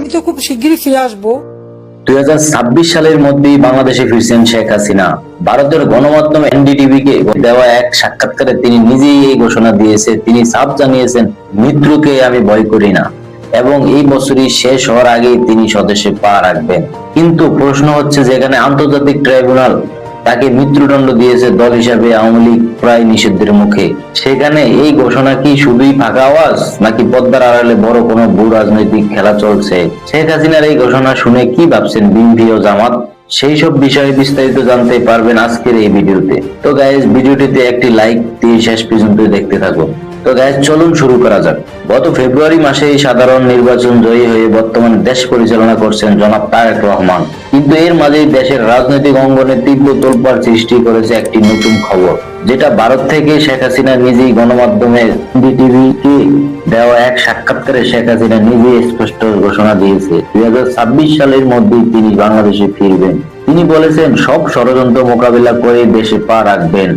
আমি তো খুব শিগগিরই ফিরে আসবো। 2026 সালের মধ্যেই বাংলাদেশে ফিরছেন শেখ হাসিনা। ভারতের গণমাধ্যম এনডিটিভি কে দেওয়া এক সাক্ষাৎকারে তিনি নিজেই এই ঘোষণা দিয়েছে। তিনি সাফ জানিয়েছেন, মৃত্যুকে আমি ভয় করি না এবং এই বছরই শেষ হওয়ার আগেই তিনি স্বদেশে পা রাখবেন। কিন্তু প্রশ্ন হচ্ছে, যেখানে আন্তর্জাতিক ট্রাইব্যুনাল তাকে মৃত্যুদণ্ড দিয়েছে, দল হিসাবে আওয়ামী লীগ প্রায় নিষিদ্ধের মুখে, সেখানে এই ঘোষণা কি শুধুই ফাঁকা আওয়াজ, নাকি পদ্মার আড়ালে বড় কোনো ভূ রাজনৈতিক খেলা চলছে? শেখ হাসিনার এই ঘোষণা শুনে কি ভাবছেন বিএনপি ও জামাত? সেই সব বিষয়ে বিস্তারিত জানতে পারবেন আজকের এই ভিডিওতে। তো গাইজ, ভিডিওটিতে একটি লাইক দিয়ে শেষ পর্যন্ত দেখতে থাকুন। তো গাইজ, চলুন শুরু করা যাক। গত ফেব্রুয়ারি মাসে সাধারণ নির্বাচন জয়ী হয়ে বর্তমানে দেশ পরিচালনা করছেন জনাব তারেক রহমান। কিন্তু এর মাঝেই দেশের রাজনৈতিক অঙ্গনে তীব্র তোলপাড় সৃষ্টি করেছে একটি নতুন খবর, যেটা ভারত থেকে শেখ হাসিনা নিজেই গণমাধ্যমে এনডিটিভি কে দেওয়া এক সাক্ষাৎকারে শেখ হাসিনা নিজেই স্পষ্ট ঘোষণা দিয়েছে 2026 সালের মধ্যেই তিনি বাংলাদেশে ফিরবেন। তিনি বলেছেন, সব ষড়যন্ত্র মোকাবিলা করে দেশে পা রাখবেন।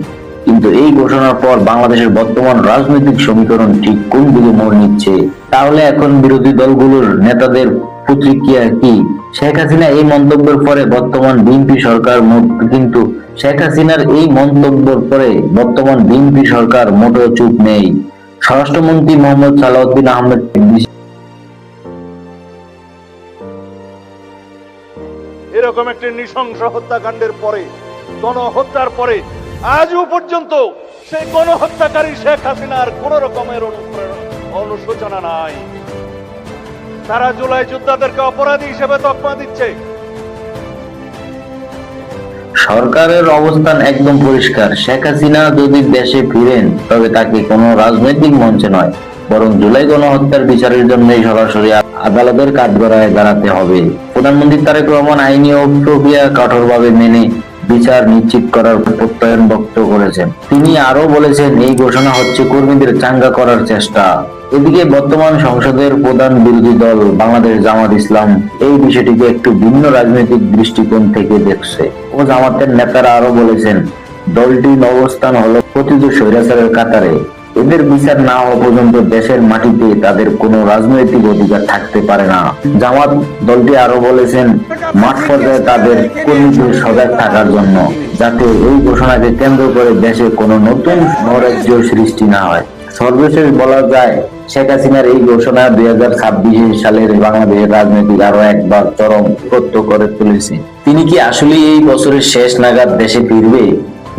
কিন্তু এই ঘোষণার পর বাংলাদেশের বর্তমান রাজনৈতিক সমীকরণ ঠিক কোন দিকে মোড় নিচ্ছে? তাহলে এখন বিরোধী দলগুলোর নেতাদের প্রতিক্রিয়া কি? শেখ হাসিনা এই মন্তব্যের পরে বর্তমান বিএনপি সরকার কিন্তু শেখ হাসিনার এই মন্তব্যের পরে বর্তমান বিএনপি সরকার মোটেও চুপ নেই। স্বরাষ্ট্রমন্ত্রী মোহাম্মদ সালাউদ্দিন আহমেদ এরকম একটি নৃশংস হত্যাকাণ্ডের পরে, গণহত্যার পরে আজও পর্যন্ত সেই গণহত্যাকারী শেখ হাসিনার কোন রকমের অনুশোচনা নাই। তারা জুলাই যোদ্ধাদেরকে অপরাধী হিসেবে তকমা দিচ্ছে। সরকারের অবস্থান একদম পরিষ্কার। শেখ হাসিনা যদি দেশে ফিরেন, তবে তাকে কোনো রাজনৈতিক মঞ্চে নয়, বরং জুলাই গণহত্যার বিচারের জন্যই সরাসরি আদালতের কাঠগড়ায় দাঁড়াতে হবে। প্রধানমন্ত্রী তারেক রহমান আইনি ও প্রক্রিয়া কঠোরভাবে মেনে বিচার নিশ্চিত করার প্রত্যয়ন ব্যক্ত করেছেন। তিনি আরো বলেছেন, এই ঘোষণা হচ্ছে কর্মীদের চাঙ্গা করার চেষ্টা। এদিকে বর্তমান সংসদের প্রধান বিরোধী দল বাংলাদেশ জামাত ইসলাম এই বিষয়টিকে একটু ভিন্ন রাজনৈতিক দৃষ্টিকোণ থেকে দেখছে। ও জামাতের নেতারা আরো বলেছেন, দলটির অবস্থান হলো প্রতিটি স্বৈরাচারের কাতারে। এদের বিচার না হওয়া পর্যন্ত দেশের মাটিতে তাদের কোনো রাজনৈতিক অধিকার থাকতে পারে না। জামাত দলটি আরো বলেছেন, মাঠ পর্যায়ে তাদের কর্মীদের সজাগ থাকার জন্য, যাতে এই ঘোষণাকে কেন্দ্র করে দেশে কোনো নতুন নৈরাজ্য সৃষ্টি না হয়। সর্বশেষ বলা যায়, শেখ হাসিনার এই ঘোষণা 2026 সালের বাংলাদেশের রাজনীতিক আরো একবার চরম সত্য করে তুলেছে। তিনি কি আসলে এই বছরের শেষ নাগাদ দেশে ফিরবে,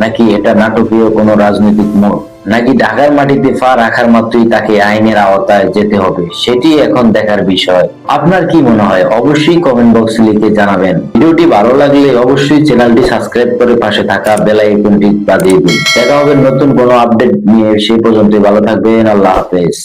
নাকি এটা নাটকীয় কোনো রাজনৈতিক মোড়, নাকি ঢাকার মাটিতে পা রাখার মাত্রই তাকে আইনের আওতায় যেতে হবে, সেটি এখন দেখার বিষয়। আপনার কি মনে হয়? অবশ্যই কমেন্ট বক্সে লিখে জানাবেন। ভিডিওটি ভালো লাগলে অবশ্যই চ্যানেলটি সাবস্ক্রাইব করে পাশে থাকা বেল আইকনটি বাজিয়ে দিন। দেখা হবে নতুন কোনো আপডেট নিয়ে। সেই পর্যন্ত ভালো থাকবেন। আল্লাহ হাফেজ।